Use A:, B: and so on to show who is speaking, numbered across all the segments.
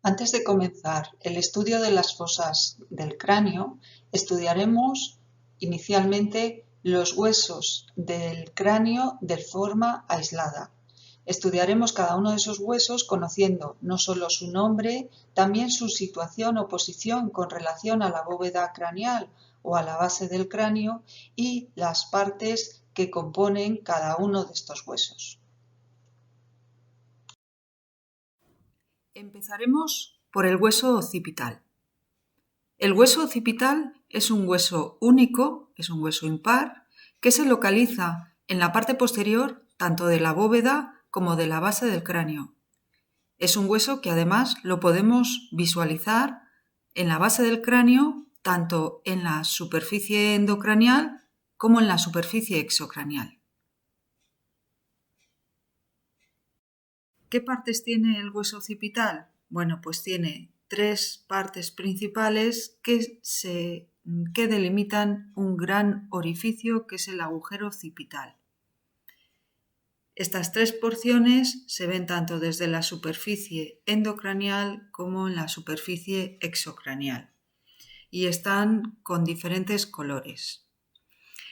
A: Antes de comenzar el estudio de las fosas del cráneo, estudiaremos inicialmente los huesos del cráneo de forma aislada. Estudiaremos cada uno de esos huesos conociendo no solo su nombre, también su situación o posición con relación a la bóveda craneal o a la base del cráneo y las partes que componen cada uno de estos huesos.
B: Empezaremos por el hueso occipital. El hueso occipital es un hueso único, es un hueso impar, que se localiza en la parte posterior tanto de la bóveda como de la base del cráneo. Es un hueso que además lo podemos visualizar en la base del cráneo, tanto en la superficie endocraneal como en la superficie exocraneal. ¿Qué partes tiene el hueso occipital? Bueno, pues tiene tres partes principales que delimitan un gran orificio que es el agujero occipital. Estas tres porciones se ven tanto desde la superficie endocraneal como en la superficie exocraneal y están con diferentes colores.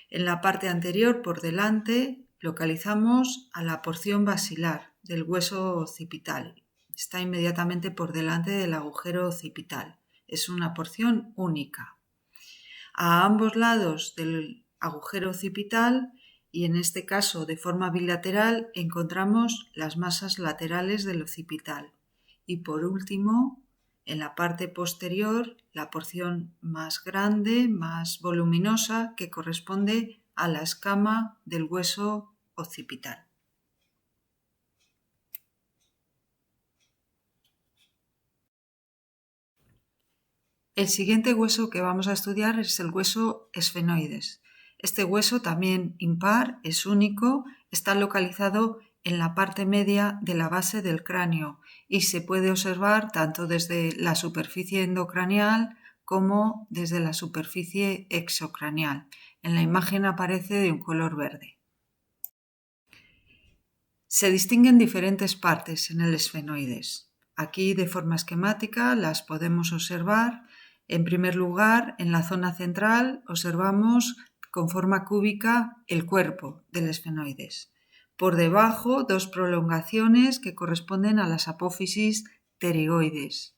B: En la parte anterior, por delante, localizamos a la porción basilar del hueso occipital. Está inmediatamente por delante del agujero occipital. Es una porción única. A ambos lados del agujero occipital, y en este caso de forma bilateral, encontramos las masas laterales del occipital. Y por último, en la parte posterior, la porción más grande, más voluminosa, que corresponde a la escama del hueso occipital. El siguiente hueso que vamos a estudiar es el hueso esfenoides. Este hueso, también impar, es único, está localizado en la parte media de la base del cráneo y se puede observar tanto desde la superficie endocraneal como desde la superficie exocraneal. En la imagen aparece de un color verde. Se distinguen diferentes partes en el esfenoides. Aquí, de forma esquemática, las podemos observar. En primer lugar, en la zona central observamos con forma cúbica el cuerpo del esfenoides. Por debajo, dos prolongaciones que corresponden a las apófisis pterigoides.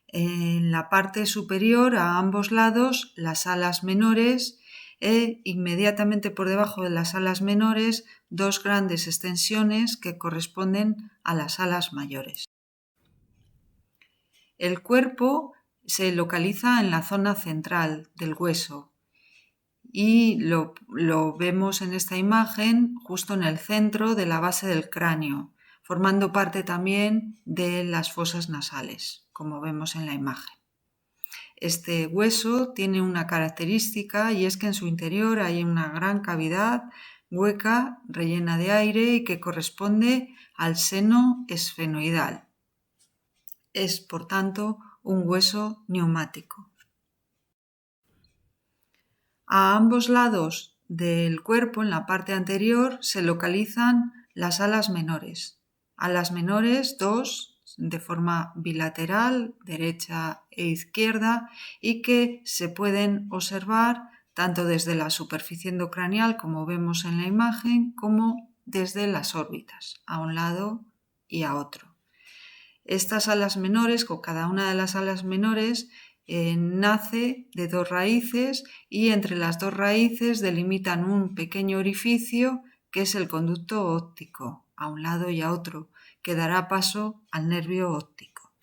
B: En la parte superior, a ambos lados, las alas menores e inmediatamente por debajo de las alas menores, dos grandes extensiones que corresponden a las alas mayores. El cuerpo se localiza en la zona central del hueso y lo vemos en esta imagen justo en el centro de la base del cráneo, formando parte también de las fosas nasales, como vemos en la imagen. Este hueso tiene una característica y es que en su interior hay una gran cavidad hueca rellena de aire y que corresponde al seno esfenoidal. Es, por tanto, un hueso neumático. A ambos lados del cuerpo, en la parte anterior, se localizan las alas menores. Alas menores, dos, de forma bilateral, derecha e izquierda, y que se pueden observar tanto desde la superficie endocraneal, como vemos en la imagen, como desde las órbitas, a un lado y a otro. Estas alas menores, con cada una de las alas menores, nace de dos raíces y entre las dos raíces delimitan un pequeño orificio que es el conducto óptico, a un lado y a otro, que dará paso al nervio óptico.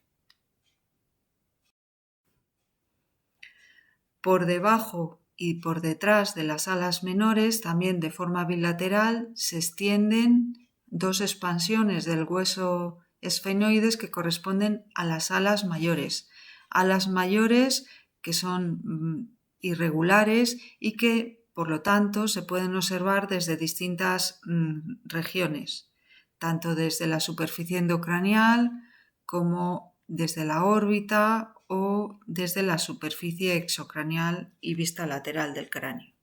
B: Por debajo y por detrás de las alas menores, también de forma bilateral, se extienden dos expansiones del hueso esfenoides que corresponden a las alas mayores. Alas mayores que son irregulares y que, por lo tanto, se pueden observar desde distintas regiones, tanto desde la superficie endocraneal como desde la órbita o desde la superficie exocraneal y vista lateral del cráneo.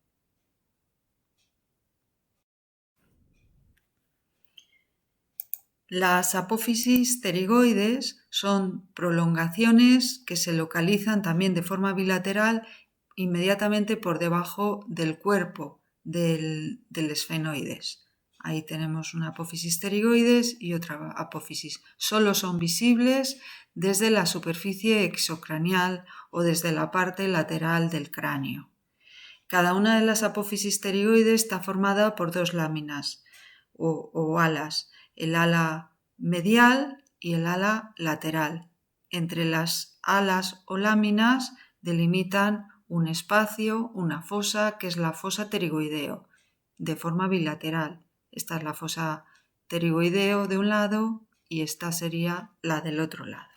B: Las apófisis pterigoides son prolongaciones que se localizan también de forma bilateral inmediatamente por debajo del cuerpo del esfenoides. Ahí tenemos una apófisis pterigoides y otra apófisis. Solo son visibles desde la superficie exocranial o desde la parte lateral del cráneo. Cada una de las apófisis pterigoides está formada por dos láminas o alas, el ala medial y el ala lateral. Entre las alas o láminas delimitan un espacio, una fosa, que es la fosa pterigoideo, de forma bilateral. Esta es la fosa pterigoideo de un lado y esta sería la del otro lado.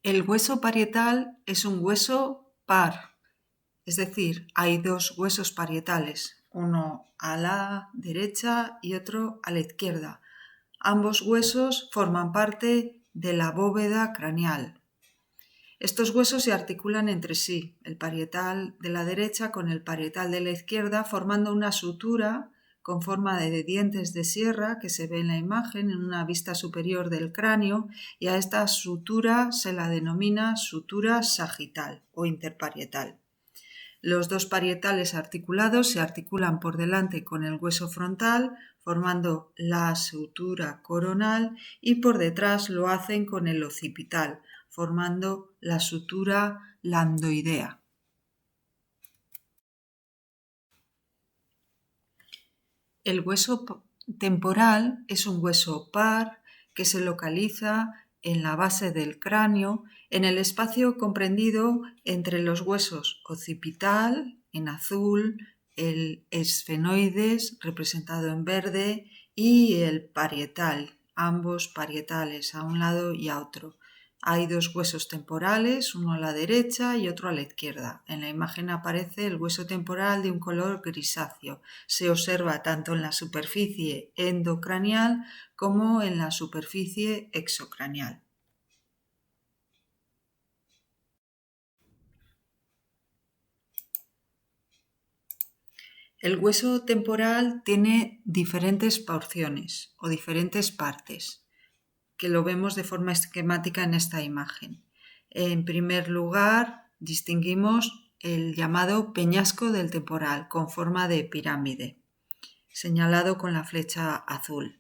B: El hueso parietal es un hueso par, es decir, hay dos huesos parietales, uno a la derecha y otro a la izquierda. Ambos huesos forman parte de la bóveda craneal. Estos huesos se articulan entre sí, el parietal de la derecha con el parietal de la izquierda, formando una sutura con forma de dientes de sierra que se ve en la imagen en una vista superior del cráneo, y a esta sutura se la denomina sutura sagital o interparietal. Los dos parietales articulados se articulan por delante con el hueso frontal, formando la sutura coronal, y por detrás lo hacen con el occipital, formando la sutura landoidea. El hueso temporal es un hueso par que se localiza en la base del cráneo, en el espacio comprendido entre los huesos occipital, en azul, el esfenoides, representado en verde, y el parietal, ambos parietales, a un lado y a otro. Hay dos huesos temporales, uno a la derecha y otro a la izquierda. En la imagen aparece el hueso temporal de un color grisáceo. Se observa tanto en la superficie endocranial como en la superficie exocranial. El hueso temporal tiene diferentes porciones o diferentes partes, que lo vemos de forma esquemática en esta imagen. En primer lugar, distinguimos el llamado peñasco del temporal, con forma de pirámide, señalado con la flecha azul.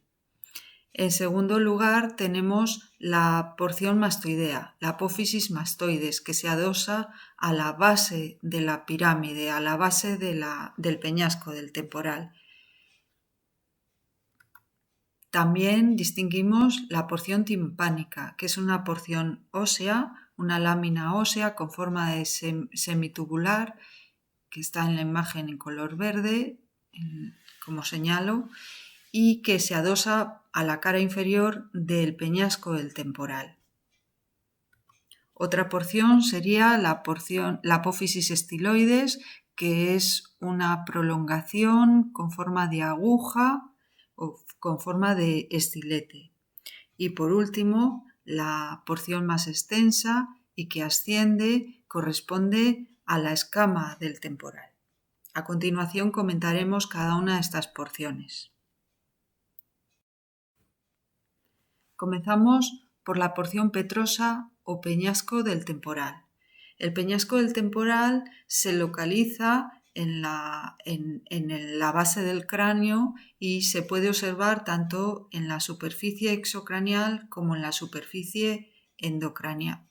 B: En segundo lugar, tenemos la porción mastoidea, la apófisis mastoides, que se adosa a la base de la pirámide, a la base del peñasco del temporal. También distinguimos la porción timpánica, que es una porción ósea, una lámina ósea con forma de semitubular, que está en la imagen en color verde, como señalo, y que se adosa a la cara inferior del peñasco del temporal. Otra porción sería la apófisis estiloides, que es una prolongación con forma de aguja o con forma de estilete. Y por último, la porción más extensa y que asciende corresponde a la escama del temporal. A continuación comentaremos cada una de estas porciones. Comenzamos por la porción petrosa o peñasco del temporal. El peñasco del temporal se localiza en la base del cráneo y se puede observar tanto en la superficie exocranial como en la superficie endocranial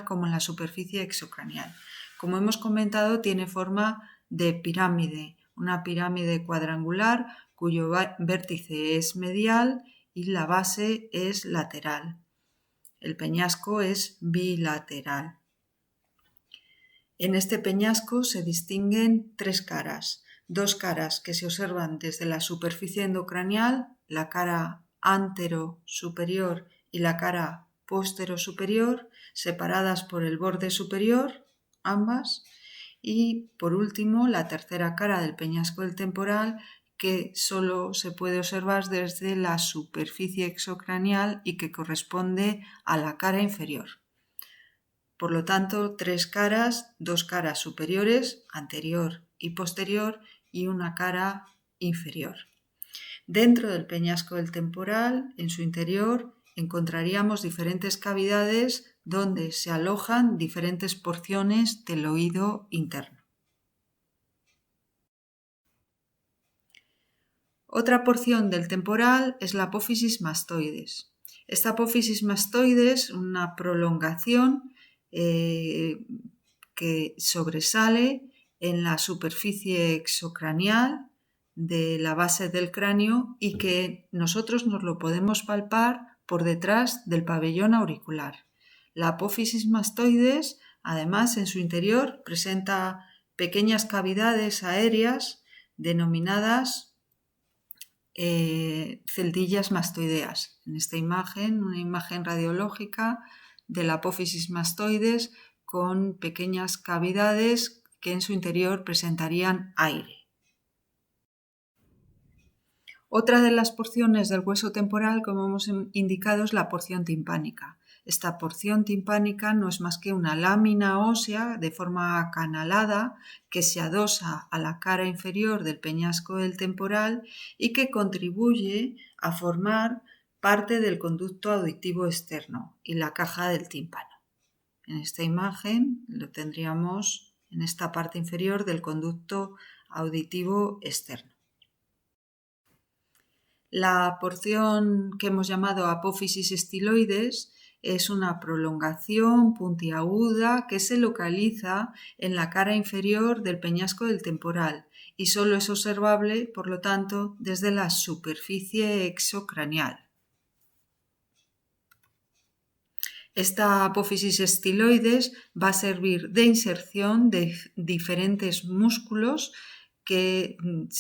B: como en la superficie exocranial. Como hemos comentado, tiene forma de pirámide, una pirámide cuadrangular cuyo vértice es medial y la base es lateral. El peñasco es bilateral. En este peñasco se distinguen tres caras, dos caras que se observan desde la superficie endocranial, la cara antero superior y la cara póstero superior, separadas por el borde superior, ambas, y por último la tercera cara del peñasco del temporal, que solo se puede observar desde la superficie exocranial y que corresponde a la cara inferior. Por lo tanto, tres caras, dos caras superiores, anterior y posterior, y una cara inferior. Dentro del peñasco del temporal, en su interior, encontraríamos diferentes cavidades donde se alojan diferentes porciones del oído interno. Otra porción del temporal es la apófisis mastoides. Esta apófisis mastoides, una prolongación que sobresale en la superficie exocranial de la base del cráneo y que nosotros nos lo podemos palpar por detrás del pabellón auricular. La apófisis mastoides, además, en su interior presenta pequeñas cavidades aéreas denominadas celdillas mastoideas. En esta imagen, una imagen radiológica de la apófisis mastoides con pequeñas cavidades que en su interior presentarían aire. Otra de las porciones del hueso temporal, como hemos indicado, es la porción timpánica. Esta porción timpánica no es más que una lámina ósea de forma acanalada que se adosa a la cara inferior del peñasco del temporal y que contribuye a formar parte del conducto auditivo externo y la caja del tímpano. En esta imagen lo tendríamos en esta parte inferior del conducto auditivo externo. La porción que hemos llamado apófisis estiloides es una prolongación puntiaguda que se localiza en la cara inferior del peñasco del temporal y solo es observable, por lo tanto, desde la superficie exocranial. Esta apófisis estiloides va a servir de inserción de diferentes músculos que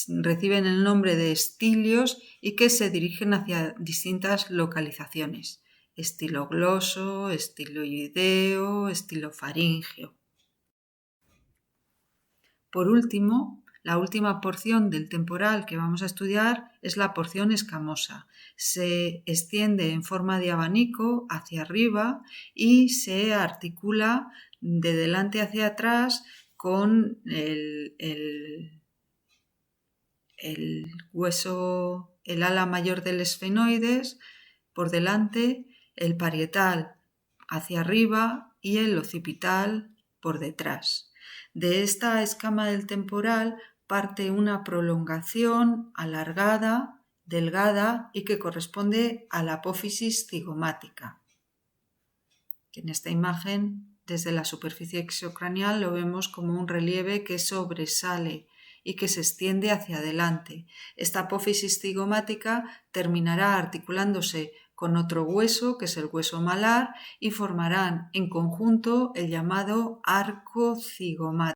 B: reciben el nombre de estilios y que se dirigen hacia distintas localizaciones: estilogloso, estiloideo, estilofaringeo. Por último, la última porción del temporal que vamos a estudiar es la porción escamosa. Se extiende en forma de abanico hacia arriba y se articula de delante hacia atrás con el hueso, el ala mayor del esfenoides por delante, el parietal hacia arriba y el occipital por detrás. De esta escama del temporal parte una prolongación alargada, delgada y que corresponde a la apófisis cigomática. En esta imagen, desde la superficie exocranial, lo vemos como un relieve que sobresale y que se extiende hacia adelante. Esta apófisis cigomática terminará articulándose con otro hueso, que es el hueso malar, y formarán en conjunto el llamado arco cigomático.